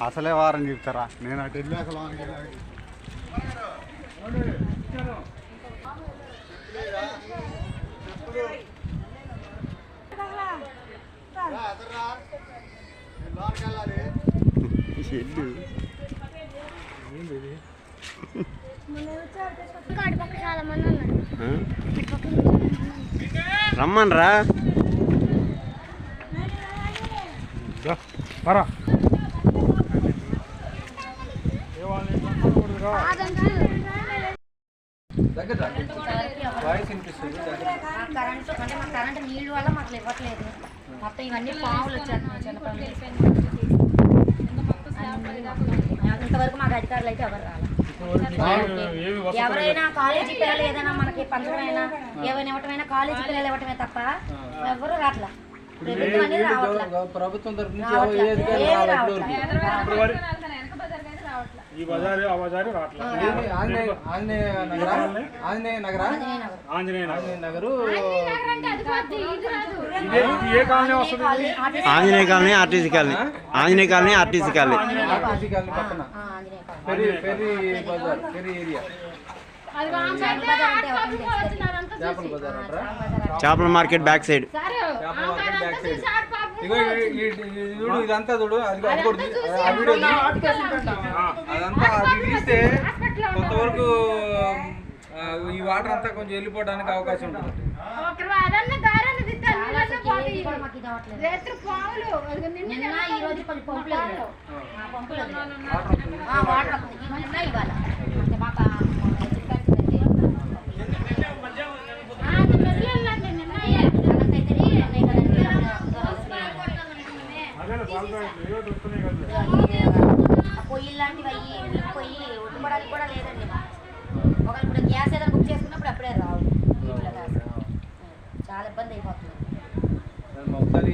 అసలే వారం చెప్తారా నేను అటు వెళ్ళి అసలు రమ్మన్రా కరెంట్ నీళ్ళు వల్ల మాకు ఇవ్వట్లేదు. మొత్తం ఇవన్నీ పాములు వచ్చేస్తున్నాయి. ఇంతవరకు మాకు అధికారులు అయితే ఎవరు రాలేదు. ఎవరైనా కాలేజీ పిల్లలు ఏదైనా మనకి పంచడమైనా ఏమైనా ఇవ్వటమైనా కాలేజీ పిల్లలు ఇవ్వటమే తప్ప ఎవరు రాట్లా. ప్రభుత్వం అనేది రావట్లేదు. ప్రభుత్వం తరఫు నుంచి ఈ బజారు ఆ బజారు ఆంజనేయ నగరు ఏ కాలనీ వస్తుంది? Anjaneya colony RTC colony Anjaneya colony RTC colony పక్కన పెరి బజార్ పెరి ఏరియా చేపల మార్కెట్ బ్యాక్ సైడ్. ఇగో ఇదంతా చూడు అది అదంతా అది తీస్తే కొంతవరకు ఈ వాటర్ అంతా కొంచెం వెళ్ళిపోవడానికి అవకాశం ఉంటుంది. పొయ్యి లాంటివి అయ్యి పొయ్యి ఉట్టుకోవడానికి కూడా లేదండి. ఒకవేళ ఇప్పుడు గ్యాస్ ఏదైనా బుక్ చేసుకున్నప్పుడు అప్పుడే రావు. చాలా ఇబ్బంది అయిపోతుంది. ఒకసారి